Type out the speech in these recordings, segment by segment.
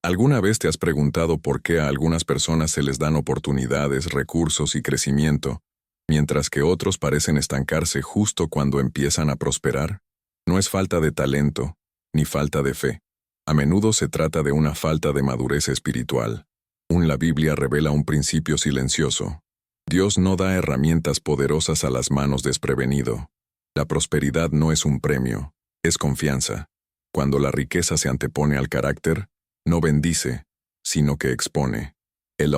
¿Alguna vez te has preguntado por qué a algunas personas se les dan oportunidades, recursos y crecimiento, mientras que otros parecen estancarse justo cuando empiezan a prosperar? No es falta de talento, ni falta de fe. A menudo se trata de una falta de madurez espiritual. La Biblia revela un principio silencioso. Dios no da herramientas poderosas a las manos desprevenido. La prosperidad no es un premio, es confianza. Cuando la riqueza se antepone al carácter, no bendice, sino que expone. El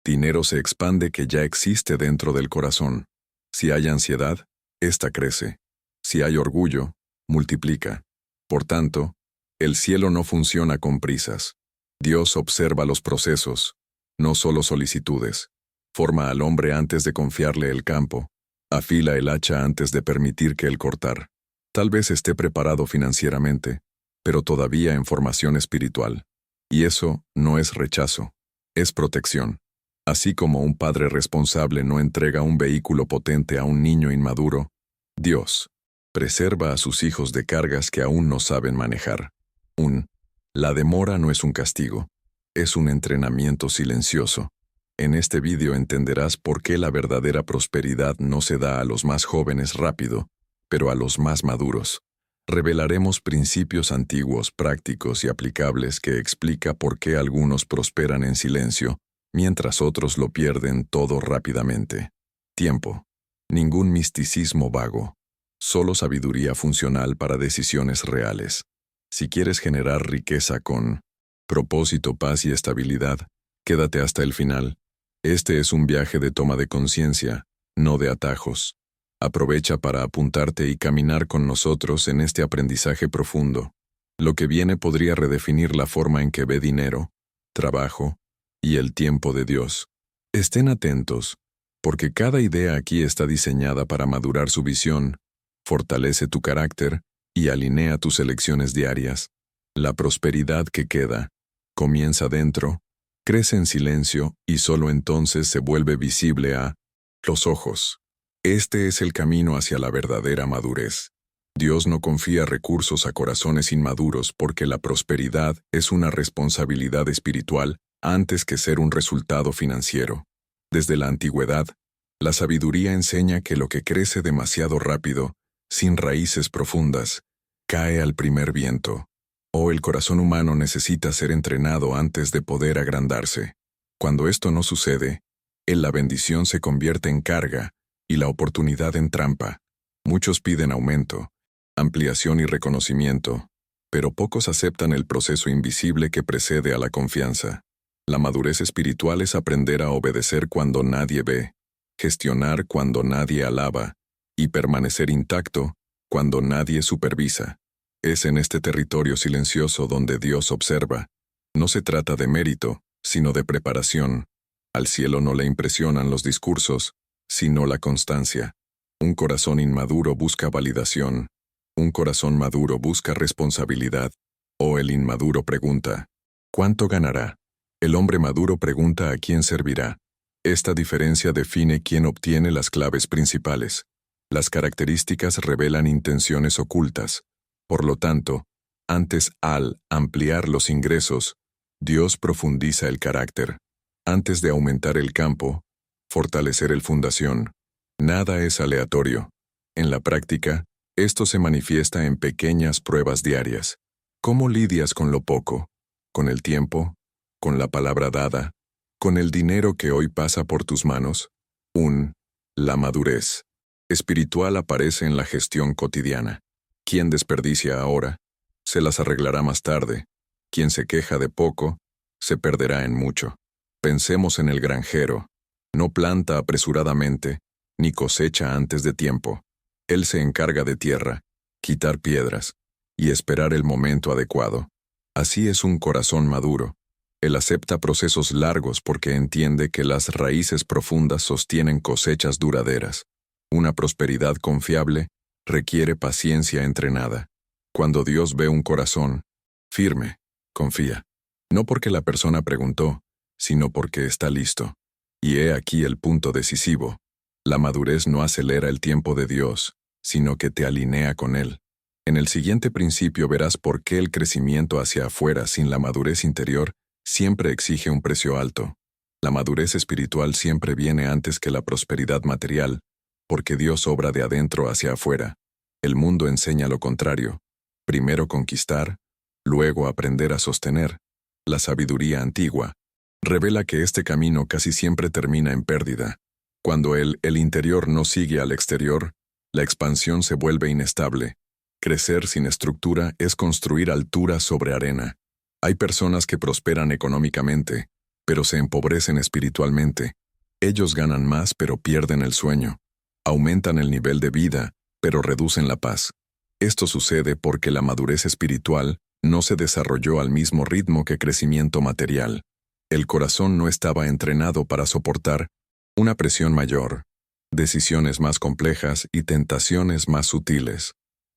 dinero se expande que ya existe dentro del corazón. Si hay ansiedad, ésta crece. Si hay orgullo, multiplica. Por tanto, el cielo no funciona con prisas. Dios observa los procesos, no solo solicitudes. Forma al hombre antes de confiarle el campo. Afila el hacha antes de permitir que él cortar. Tal vez esté preparado financieramente, pero todavía en formación espiritual. Y eso no es rechazo, es protección. Así como un padre responsable no entrega un vehículo potente a un niño inmaduro, Dios preserva a sus hijos de cargas que aún no saben manejar. La demora no es un castigo, es un entrenamiento silencioso. En este vídeo entenderás por qué la verdadera prosperidad no se da a los más jóvenes rápido, pero a los más maduros. Revelaremos principios antiguos, prácticos y aplicables que explica por qué algunos prosperan en silencio, mientras otros lo pierden todo rápidamente. Tiempo. Ningún misticismo vago. Solo sabiduría funcional para decisiones reales. Si quieres generar riqueza con propósito, paz y estabilidad, quédate hasta el final. Este es un viaje de toma de conciencia, no de atajos. Aprovecha para apuntarte y caminar con nosotros en este aprendizaje profundo. Lo que viene podría redefinir la forma en que ve dinero, trabajo y el tiempo de Dios. Estén atentos, porque cada idea aquí está diseñada para madurar su visión, fortalece tu carácter y alinea tus elecciones diarias. La prosperidad que queda comienza dentro, crece en silencio y solo entonces se vuelve visible a los ojos. Este es el camino hacia la verdadera madurez. Dios no confía recursos a corazones inmaduros porque la prosperidad es una responsabilidad espiritual antes que ser un resultado financiero. Desde la antigüedad, la sabiduría enseña que lo que crece demasiado rápido, sin raíces profundas, cae al primer viento. El corazón humano necesita ser entrenado antes de poder agrandarse. Cuando esto no sucede, la bendición se convierte en carga y la oportunidad en trampa. Muchos piden aumento, ampliación y reconocimiento, pero pocos aceptan el proceso invisible que precede a la confianza. La madurez espiritual es aprender a obedecer cuando nadie ve, gestionar cuando nadie alaba, y permanecer intacto cuando nadie supervisa. Es en este territorio silencioso donde Dios observa. No se trata de mérito, sino de preparación. Al cielo no le impresionan los discursos, sino la constancia. Un corazón inmaduro busca validación. Un corazón maduro busca responsabilidad. El inmaduro pregunta, ¿cuánto ganará? El hombre maduro pregunta a quién servirá. Esta diferencia define quién obtiene las claves principales. Las características revelan intenciones ocultas. Por lo tanto, antes al ampliar los ingresos, Dios profundiza el carácter. Antes de aumentar el campo, fortalecer el fundación. Nada es aleatorio. En la práctica, esto se manifiesta en pequeñas pruebas diarias. ¿Cómo lidias con lo poco? ¿Con el tiempo? ¿Con la palabra dada? ¿Con el dinero que hoy pasa por tus manos? La madurez espiritual aparece en la gestión cotidiana. Quien desperdicia ahora, se las arreglará más tarde. Quien se queja de poco, se perderá en mucho. Pensemos en el granjero. No planta apresuradamente, ni cosecha antes de tiempo. Él se encarga de tierra, quitar piedras, y esperar el momento adecuado. Así es un corazón maduro. Él acepta procesos largos porque entiende que las raíces profundas sostienen cosechas duraderas. Una prosperidad confiable requiere paciencia entrenada. Cuando Dios ve un corazón firme, confía. No porque la persona preguntó, sino porque está listo. Y he aquí el punto decisivo. La madurez no acelera el tiempo de Dios, sino que te alinea con Él. En el siguiente principio verás por qué el crecimiento hacia afuera sin la madurez interior siempre exige un precio alto. La madurez espiritual siempre viene antes que la prosperidad material, porque Dios obra de adentro hacia afuera. El mundo enseña lo contrario. Primero conquistar, luego aprender a sostener. La sabiduría antigua revela que este camino casi siempre termina en pérdida. Cuando el interior no sigue al exterior, la expansión se vuelve inestable. Crecer sin estructura es construir altura sobre arena. Hay personas que prosperan económicamente, pero se empobrecen espiritualmente. Ellos ganan más pero pierden el sueño. Aumentan el nivel de vida, pero reducen la paz. Esto sucede porque la madurez espiritual no se desarrolló al mismo ritmo que crecimiento material. El corazón no estaba entrenado para soportar una presión mayor, decisiones más complejas y tentaciones más sutiles.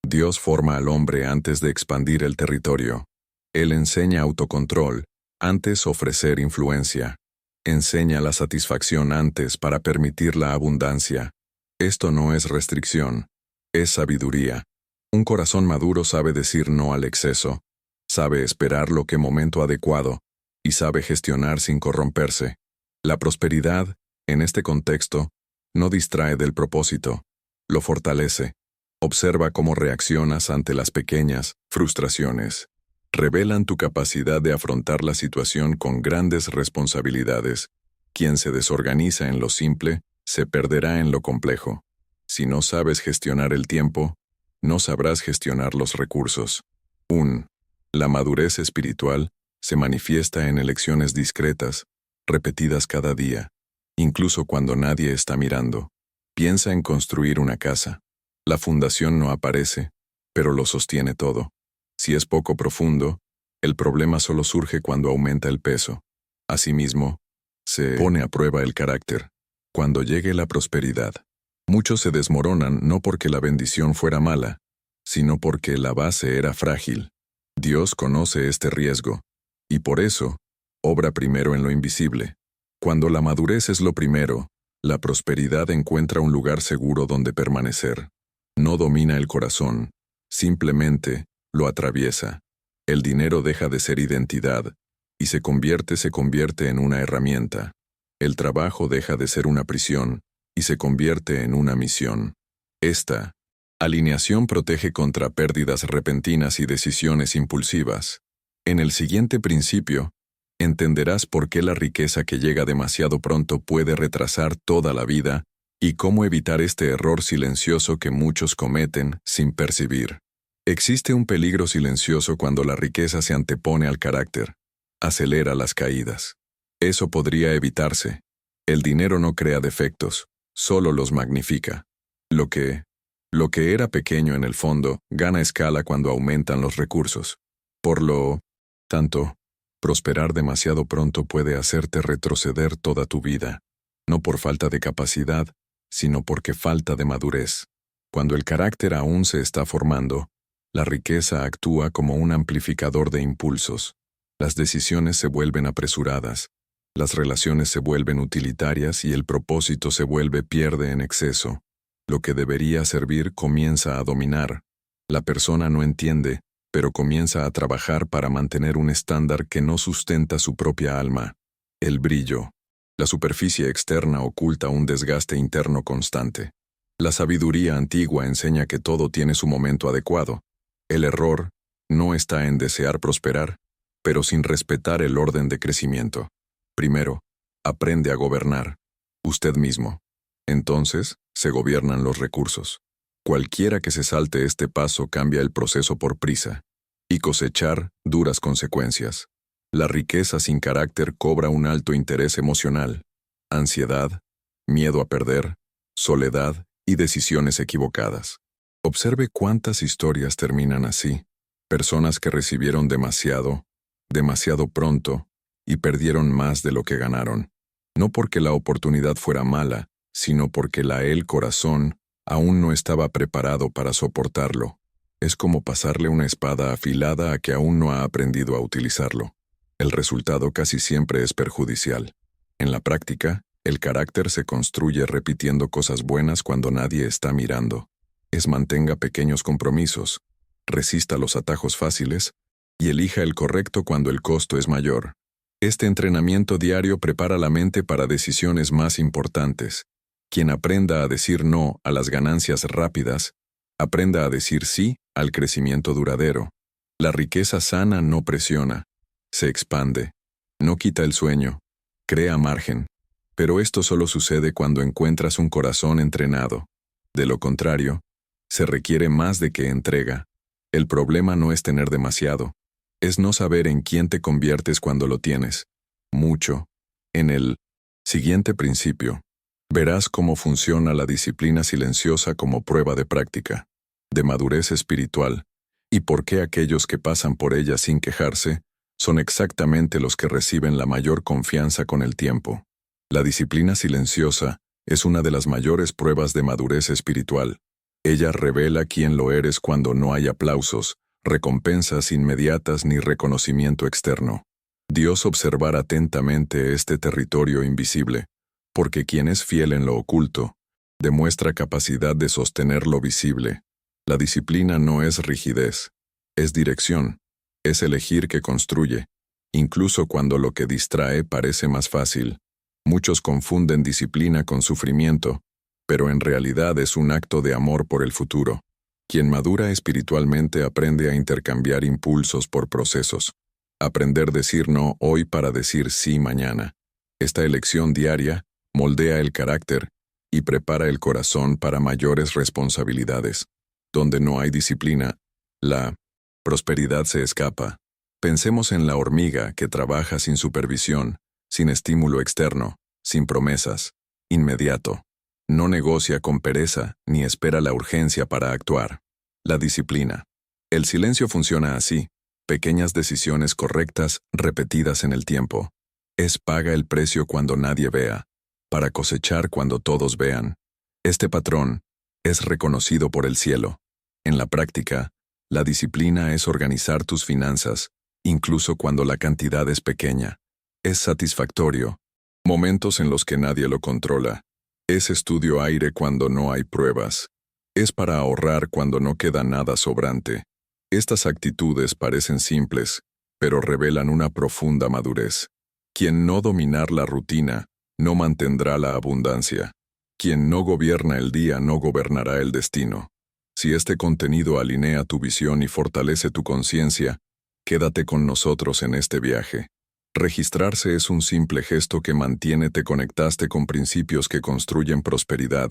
Dios forma al hombre antes de expandir el territorio. Él enseña autocontrol, antes ofrecer influencia. Enseña la satisfacción antes para permitir la abundancia. Esto no es restricción, es sabiduría. Un corazón maduro sabe decir no al exceso, sabe esperar lo que momento adecuado, y sabe gestionar sin corromperse. La prosperidad, en este contexto, no distrae del propósito, lo fortalece. Observa cómo reaccionas ante las pequeñas frustraciones. Revelan tu capacidad de afrontar la situación con grandes responsabilidades. Quien se desorganiza en lo simple, se perderá en lo complejo. Si no sabes gestionar el tiempo, no sabrás gestionar los recursos. 1. La madurez espiritual se manifiesta en elecciones discretas, repetidas cada día, incluso cuando nadie está mirando. Piensa en construir una casa. La fundación no aparece, pero lo sostiene todo. Si es poco profundo, el problema solo surge cuando aumenta el peso. Asimismo, se pone a prueba el carácter. Cuando llegue la prosperidad, muchos se desmoronan no porque la bendición fuera mala, sino porque la base era frágil. Dios conoce este riesgo, y por eso, obra primero en lo invisible. Cuando la madurez es lo primero, la prosperidad encuentra un lugar seguro donde permanecer. No domina el corazón, simplemente lo atraviesa. El dinero deja de ser identidad, y se convierte en una herramienta. El trabajo deja de ser una prisión, y se convierte en una misión. Esta alineación protege contra pérdidas repentinas y decisiones impulsivas. En el siguiente principio, entenderás por qué la riqueza que llega demasiado pronto puede retrasar toda la vida y cómo evitar este error silencioso que muchos cometen sin percibir. Existe un peligro silencioso cuando la riqueza se antepone al carácter. Acelera las caídas. Eso podría evitarse. El dinero no crea defectos, solo los magnifica. Lo que era pequeño en el fondo gana escala cuando aumentan los recursos. Por lo tanto, prosperar demasiado pronto puede hacerte retroceder toda tu vida, no por falta de capacidad, sino porque falta de madurez. Cuando el carácter aún se está formando, la riqueza actúa como un amplificador de impulsos. Las decisiones se vuelven apresuradas, las relaciones se vuelven utilitarias y el propósito pierde en exceso. Lo que debería servir comienza a dominar. La persona no entiende, pero comienza a trabajar para mantener un estándar que no sustenta su propia alma. El brillo. La superficie externa oculta un desgaste interno constante. La sabiduría antigua enseña que todo tiene su momento adecuado. El error no está en desear prosperar, pero sin respetar el orden de crecimiento. Primero, aprende a gobernar usted mismo. Entonces, se gobiernan los recursos. Cualquiera que se salte este paso cambia el proceso por prisa, y cosechar duras consecuencias. La riqueza sin carácter cobra un alto interés emocional, ansiedad, miedo a perder, soledad y decisiones equivocadas. Observe cuántas historias terminan así. Personas que recibieron demasiado pronto, y perdieron más de lo que ganaron. No porque la oportunidad fuera mala, sino porque el corazón aún no estaba preparado para soportarlo. Es como pasarle una espada afilada a que aún no ha aprendido a utilizarlo. El resultado casi siempre es perjudicial. En la práctica, el carácter se construye repitiendo cosas buenas cuando nadie está mirando. Mantenga pequeños compromisos. resista los atajos fáciles y elija el correcto cuando el costo es mayor. Este entrenamiento diario prepara la mente para decisiones más importantes. Quien aprenda a decir no a las ganancias rápidas, aprenda a decir sí al crecimiento duradero. La riqueza sana no presiona, se expande, no quita el sueño, crea margen. Pero esto solo sucede cuando encuentras un corazón entrenado. De lo contrario, se requiere más de que entrega. El problema no es tener demasiado, es no saber en quién te conviertes cuando lo tienes. Mucho. En el siguiente principio, verás cómo funciona la disciplina silenciosa como prueba de práctica, de madurez espiritual, y por qué aquellos que pasan por ella sin quejarse son exactamente los que reciben la mayor confianza con el tiempo. La disciplina silenciosa es una de las mayores pruebas de madurez espiritual. Ella revela quién lo eres cuando no hay aplausos, recompensas inmediatas ni reconocimiento externo. Dios observará atentamente este territorio invisible, porque quien es fiel en lo oculto, demuestra capacidad de sostener lo visible. La disciplina no es rigidez, es dirección, es elegir que construye, incluso cuando lo que distrae parece más fácil. Muchos confunden disciplina con sufrimiento, pero en realidad es un acto de amor por el futuro. Quien madura espiritualmente aprende a intercambiar impulsos por procesos. Aprender a decir no hoy para decir sí mañana. Esta elección diaria moldea el carácter y prepara el corazón para mayores responsabilidades. Donde no hay disciplina, la prosperidad se escapa. Pensemos en la hormiga que trabaja sin supervisión, sin estímulo externo, sin promesas, inmediato. No negocia con pereza ni espera la urgencia para actuar. La disciplina. El silencio funciona así, pequeñas decisiones correctas repetidas en el tiempo. Paga el precio cuando nadie vea, para cosechar cuando todos vean. Este patrón es reconocido por el cielo. En la práctica, la disciplina es organizar tus finanzas, incluso cuando la cantidad es pequeña. Es satisfactorio. Momentos en los que nadie lo controla. Es estudio aire cuando no hay pruebas. Es para ahorrar cuando no queda nada sobrante. Estas actitudes parecen simples, pero revelan una profunda madurez. Quien no dominar la rutina, no mantendrá la abundancia. Quien no gobierna el día no gobernará el destino. Si este contenido alinea tu visión y fortalece tu conciencia, quédate con nosotros en este viaje. Registrarse es un simple gesto que mantiene te conectaste con principios que construyen prosperidad,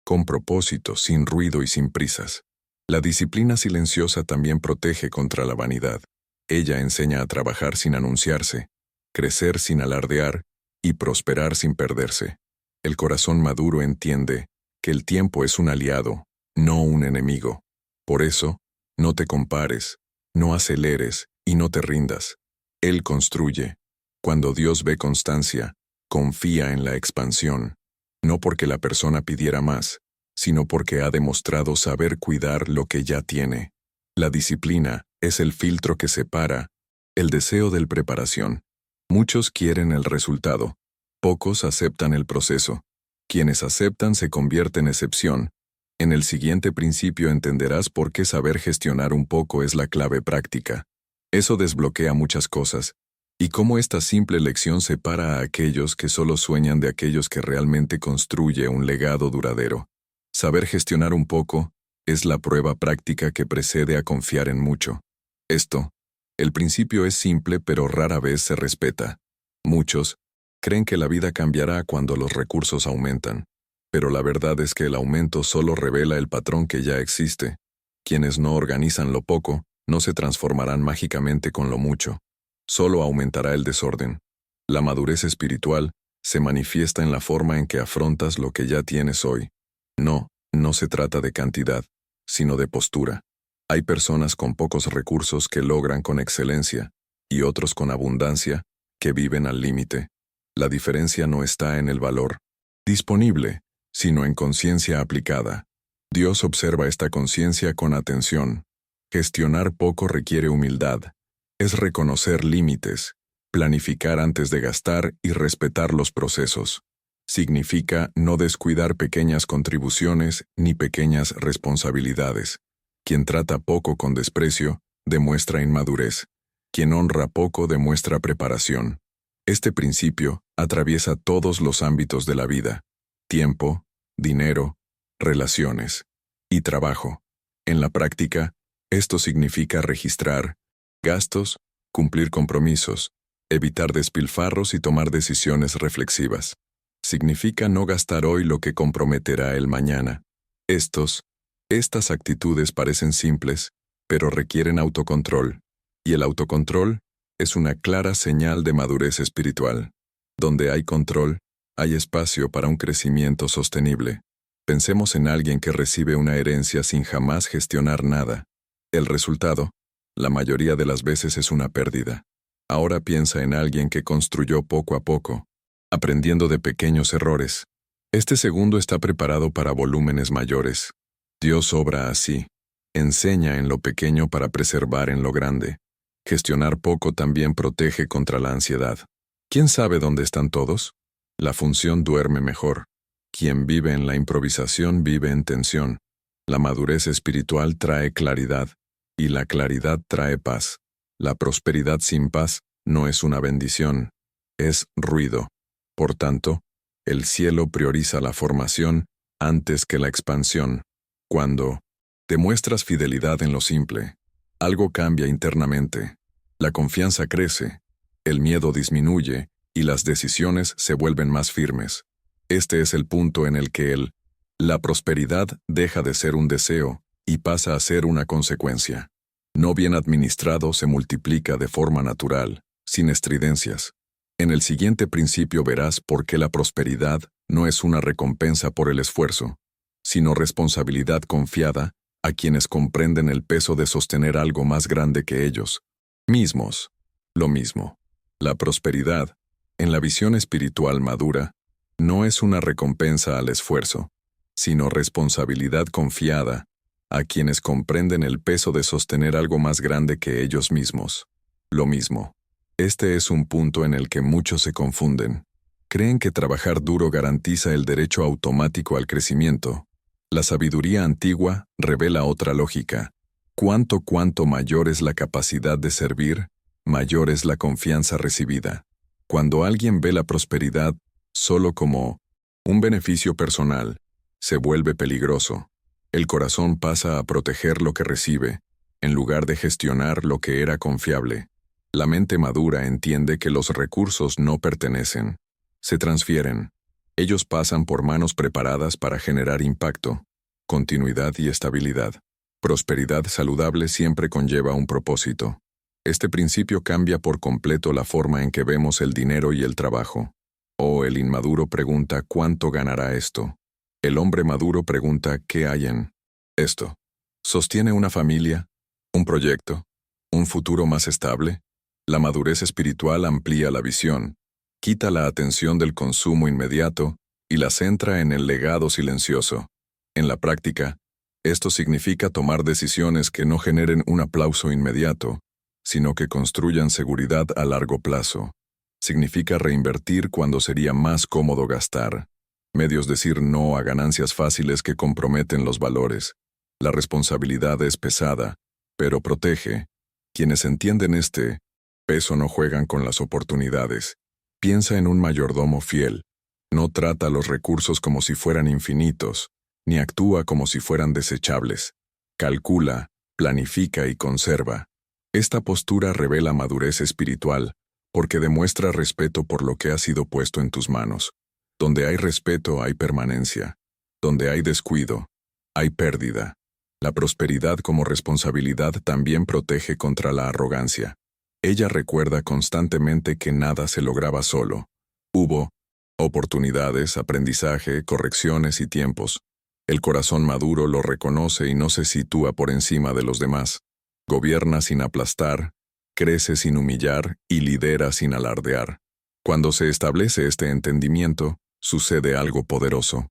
con propósito, sin ruido y sin prisas. La disciplina silenciosa también protege contra la vanidad. Ella enseña a trabajar sin anunciarse, crecer sin alardear y prosperar sin perderse. El corazón maduro entiende que el tiempo es un aliado, no un enemigo. Por eso, no te compares, no aceleres y no te rindas. Él construye. Cuando Dios ve constancia, confía en la expansión, no porque la persona pidiera más, sino porque ha demostrado saber cuidar lo que ya tiene. La disciplina es el filtro que separa el deseo del preparación. Muchos quieren el resultado, pocos aceptan el proceso. Quienes aceptan se convierten en excepción. En el siguiente principio entenderás por qué saber gestionar un poco es la clave práctica. Eso desbloquea muchas cosas. Y cómo esta simple lección separa a aquellos que solo sueñan de aquellos que realmente construye un legado duradero. Saber gestionar un poco es la prueba práctica que precede a confiar en mucho. El principio es simple pero rara vez se respeta. Muchos creen que la vida cambiará cuando los recursos aumentan, pero la verdad es que el aumento solo revela el patrón que ya existe. Quienes no organizan lo poco no se transformarán mágicamente con lo mucho. Solo aumentará el desorden. La madurez espiritual se manifiesta en la forma en que afrontas lo que ya tienes hoy. No se trata de cantidad, sino de postura. Hay personas con pocos recursos que logran con excelencia, y otros con abundancia, que viven al límite. La diferencia no está en el valor disponible, sino en conciencia aplicada. Dios observa esta conciencia con atención. Gestionar poco requiere humildad. Es reconocer límites, planificar antes de gastar y respetar los procesos. Significa no descuidar pequeñas contribuciones ni pequeñas responsabilidades. Quien trata poco con desprecio, demuestra inmadurez. Quien honra poco demuestra preparación. Este principio atraviesa todos los ámbitos de la vida: tiempo, dinero, relaciones y trabajo. En la práctica, esto significa registrar gastos, cumplir compromisos, evitar despilfarros y tomar decisiones reflexivas. Significa no gastar hoy lo que comprometerá el mañana. Estas actitudes parecen simples, pero requieren autocontrol. Y el autocontrol es una clara señal de madurez espiritual. Donde hay control, hay espacio para un crecimiento sostenible. Pensemos en alguien que recibe una herencia sin jamás gestionar nada. El resultado, la mayoría de las veces, es una pérdida. Ahora piensa en alguien que construyó poco a poco, aprendiendo de pequeños errores. Este segundo está preparado para volúmenes mayores. Dios obra así. Enseña en lo pequeño para preservar en lo grande. Gestionar poco también protege contra la ansiedad. ¿Quién sabe dónde están todos? La función duerme mejor. Quien vive en la improvisación vive en tensión. La madurez espiritual trae claridad, y la claridad trae paz. La prosperidad sin paz no es una bendición, es ruido. Por tanto, el cielo prioriza la formación antes que la expansión. Cuando demuestras fidelidad en lo simple, algo cambia internamente. La confianza crece, el miedo disminuye y las decisiones se vuelven más firmes. Este es el punto en el que la prosperidad deja de ser un deseo y pasa a ser una consecuencia. No bien administrado se multiplica de forma natural, sin estridencias. En el siguiente principio verás por qué la prosperidad no es una recompensa por el esfuerzo, sino responsabilidad confiada a quienes comprenden el peso de sostener algo más grande que ellos mismos. Lo mismo. La prosperidad, en la visión espiritual madura, no es una recompensa al esfuerzo, sino responsabilidad confiada a quienes comprenden el peso de sostener algo más grande que ellos mismos. Lo mismo. Este es un punto en el que muchos se confunden. Creen que trabajar duro garantiza el derecho automático al crecimiento. La sabiduría antigua revela otra lógica. Cuanto mayor es la capacidad de servir, mayor es la confianza recibida. Cuando alguien ve la prosperidad solo como un beneficio personal, se vuelve peligroso. El corazón pasa a proteger lo que recibe, en lugar de gestionar lo que era confiable. La mente madura entiende que los recursos no pertenecen, se transfieren. Ellos pasan por manos preparadas para generar impacto, continuidad y estabilidad. Prosperidad saludable siempre conlleva un propósito. Este principio cambia por completo la forma en que vemos el dinero y el trabajo. El inmaduro pregunta ¿cuánto ganará esto? El hombre maduro pregunta ¿qué hay en esto? ¿Sostiene una familia, un proyecto, un futuro más estable? La madurez espiritual amplía la visión, quita la atención del consumo inmediato y la centra en el legado silencioso. En la práctica, esto significa tomar decisiones que no generen un aplauso inmediato, sino que construyan seguridad a largo plazo. Significa reinvertir cuando sería más cómodo gastar. Medios decir no a ganancias fáciles que comprometen los valores. La responsabilidad es pesada, pero protege. Quienes entienden este peso no juegan con las oportunidades. Piensa en un mayordomo fiel. No trata los recursos como si fueran infinitos, ni actúa como si fueran desechables. Calcula, planifica y conserva. Esta postura revela madurez espiritual, porque demuestra respeto por lo que ha sido puesto en tus manos. Donde hay respeto hay permanencia. Donde hay descuido, hay pérdida. La prosperidad como responsabilidad también protege contra la arrogancia. Ella recuerda constantemente que nada se lograba solo. Hubo oportunidades, aprendizaje, correcciones y tiempos. El corazón maduro lo reconoce y no se sitúa por encima de los demás. Gobierna sin aplastar, crece sin humillar y lidera sin alardear. Cuando se establece este entendimiento, sucede algo poderoso.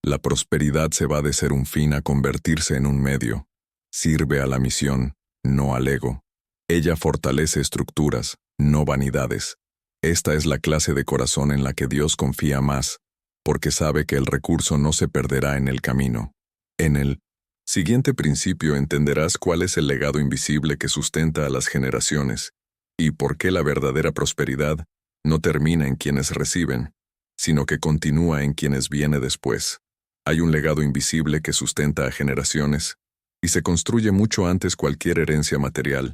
La prosperidad se va de ser un fin a convertirse en un medio. Sirve a la misión, no al ego. Ella fortalece estructuras, no vanidades. Esta es la clase de corazón en la que Dios confía más, porque sabe que el recurso no se perderá en el camino. En el Siguiente principio, entenderás cuál es el legado invisible que sustenta a las generaciones y por qué la verdadera prosperidad no termina en quienes reciben, sino que continúa en quienes viene después. Hay un legado invisible que sustenta a generaciones y se construye mucho antes cualquier herencia material.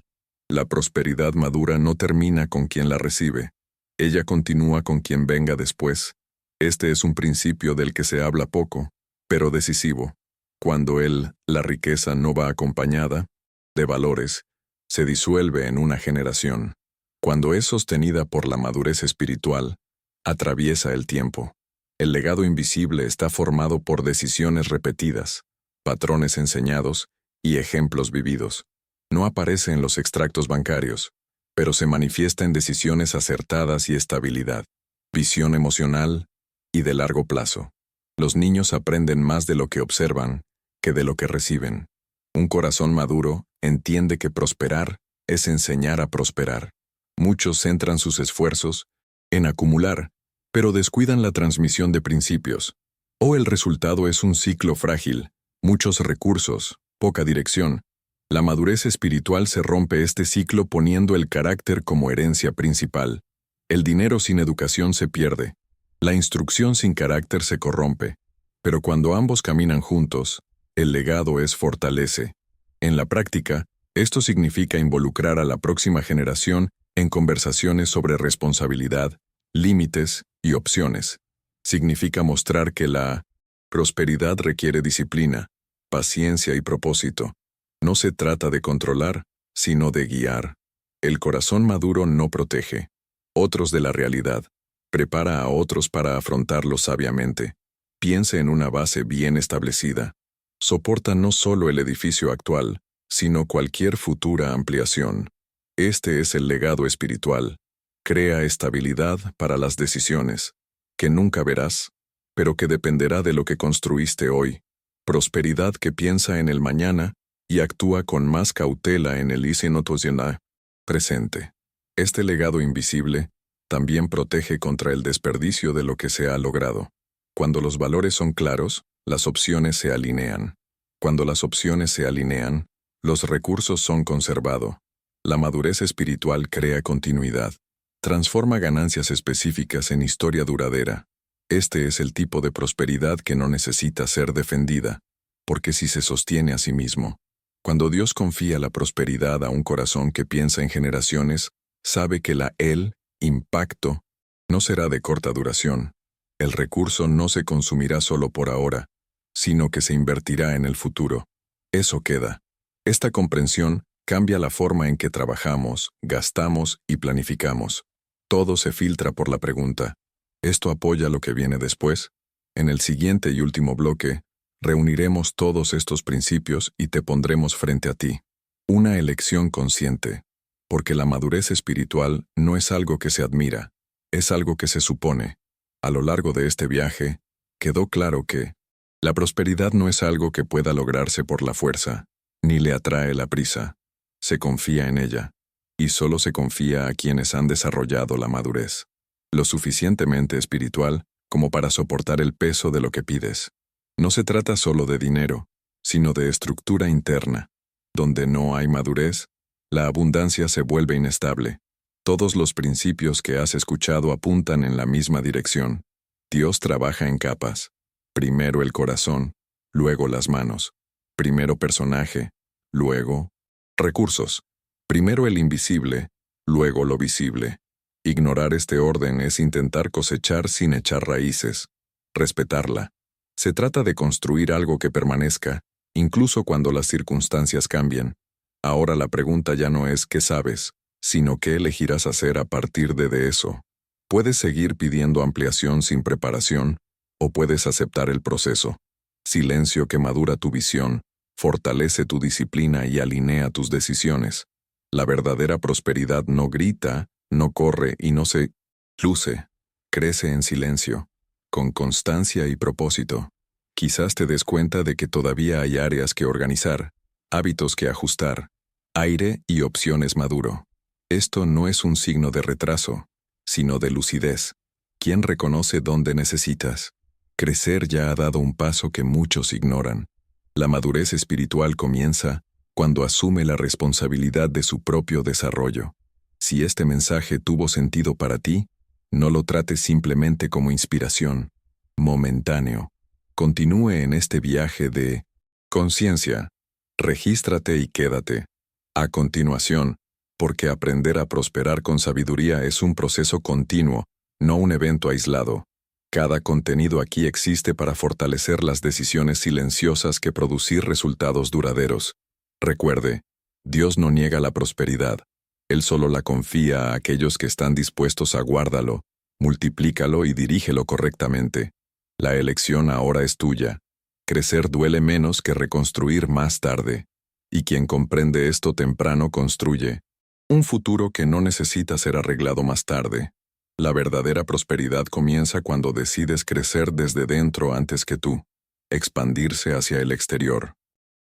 La prosperidad madura no termina con quien la recibe, ella continúa con quien venga después. Este es un principio del que se habla poco, pero decisivo. Cuando la riqueza no va acompañada de valores, se disuelve en una generación. Cuando es sostenida por la madurez espiritual, atraviesa el tiempo. El legado invisible está formado por decisiones repetidas, patrones enseñados y ejemplos vividos. No aparece en los extractos bancarios, pero se manifiesta en decisiones acertadas y estabilidad, visión emocional y de largo plazo. Los niños aprenden más de lo que observan que de lo que reciben. Un corazón maduro entiende que prosperar es enseñar a prosperar. Muchos centran sus esfuerzos en acumular, pero descuidan la transmisión de principios. El resultado es un ciclo frágil, muchos recursos, poca dirección. La madurez espiritual se rompe este ciclo poniendo el carácter como herencia principal. El dinero sin educación se pierde. La instrucción sin carácter se corrompe. Pero cuando ambos caminan juntos, el legado fortalece. En la práctica, esto significa involucrar a la próxima generación en conversaciones sobre responsabilidad, límites y opciones. Significa mostrar que la prosperidad requiere disciplina, paciencia y propósito. No se trata de controlar, sino de guiar. El corazón maduro no protege otros de la realidad, prepara a otros para afrontarlo sabiamente. Piense en una base bien establecida. Soporta no solo el edificio actual, sino cualquier futura ampliación. Este es el legado espiritual. Crea estabilidad para las decisiones, que nunca verás, pero que dependerá de lo que construiste hoy. Prosperidad que piensa en el mañana y actúa con más cautela en el isenotosyana presente. Este legado invisible también protege contra el desperdicio de lo que se ha logrado. Cuando los valores son claros, las opciones se alinean. Cuando las opciones se alinean, los recursos son conservados. La madurez espiritual crea continuidad. Transforma ganancias específicas en historia duradera. Este es el tipo de prosperidad que no necesita ser defendida, porque si se sostiene a sí mismo. Cuando Dios confía la prosperidad a un corazón que piensa en generaciones, sabe que impacto no será de corta duración. El recurso no se consumirá solo por ahora, sino que se invertirá en el futuro. Eso queda. Esta comprensión cambia la forma en que trabajamos, gastamos y planificamos. Todo se filtra por la pregunta: ¿esto apoya lo que viene después? En el siguiente y último bloque, reuniremos todos estos principios y te pondremos frente a ti. Una elección consciente. Porque la madurez espiritual no es algo que se admira, es algo que se supone. A lo largo de este viaje, quedó claro que la prosperidad no es algo que pueda lograrse por la fuerza, ni le atrae la prisa. Se confía en ella, y solo se confía a quienes han desarrollado la madurez, lo suficientemente espiritual como para soportar el peso de lo que pides. No se trata solo de dinero, sino de estructura interna. Donde no hay madurez, la abundancia se vuelve inestable. Todos los principios que has escuchado apuntan en la misma dirección. Dios trabaja en capas. Primero el corazón, luego las manos. Primero personaje, luego recursos. Primero el invisible, luego lo visible. Ignorar este orden es intentar cosechar sin echar raíces. Respetarla. Se trata de construir algo que permanezca, incluso cuando las circunstancias cambien. Ahora la pregunta ya no es ¿qué sabes?, sino ¿qué elegirás hacer a partir de eso? Puedes seguir pidiendo ampliación sin preparación, o puedes aceptar el proceso. Silencio que madura tu visión, fortalece tu disciplina y alinea tus decisiones. La verdadera prosperidad no grita, no corre y no se luce. Crece en silencio, con constancia y propósito. Quizás te des cuenta de que todavía hay áreas que organizar, hábitos que ajustar, aire y opciones maduro. Esto no es un signo de retraso, sino de lucidez. ¿Quién reconoce dónde necesitas? Crecer ya ha dado un paso que muchos ignoran. La madurez espiritual comienza cuando asume la responsabilidad de su propio desarrollo. Si este mensaje tuvo sentido para ti, no lo trates simplemente como inspiración, momentáneo. Continúe en este viaje de conciencia. Regístrate y quédate. A continuación, porque aprender a prosperar con sabiduría es un proceso continuo, no un evento aislado. Cada contenido aquí existe para fortalecer las decisiones silenciosas que producir resultados duraderos. Recuerde, Dios no niega la prosperidad. Él solo la confía a aquellos que están dispuestos a guárdalo, multiplícalo y dirígelo correctamente. La elección ahora es tuya. Crecer duele menos que reconstruir más tarde. Y quien comprende esto temprano construye un futuro que no necesita ser arreglado más tarde. La verdadera prosperidad comienza cuando decides crecer desde dentro antes que tú, expandirse hacia el exterior.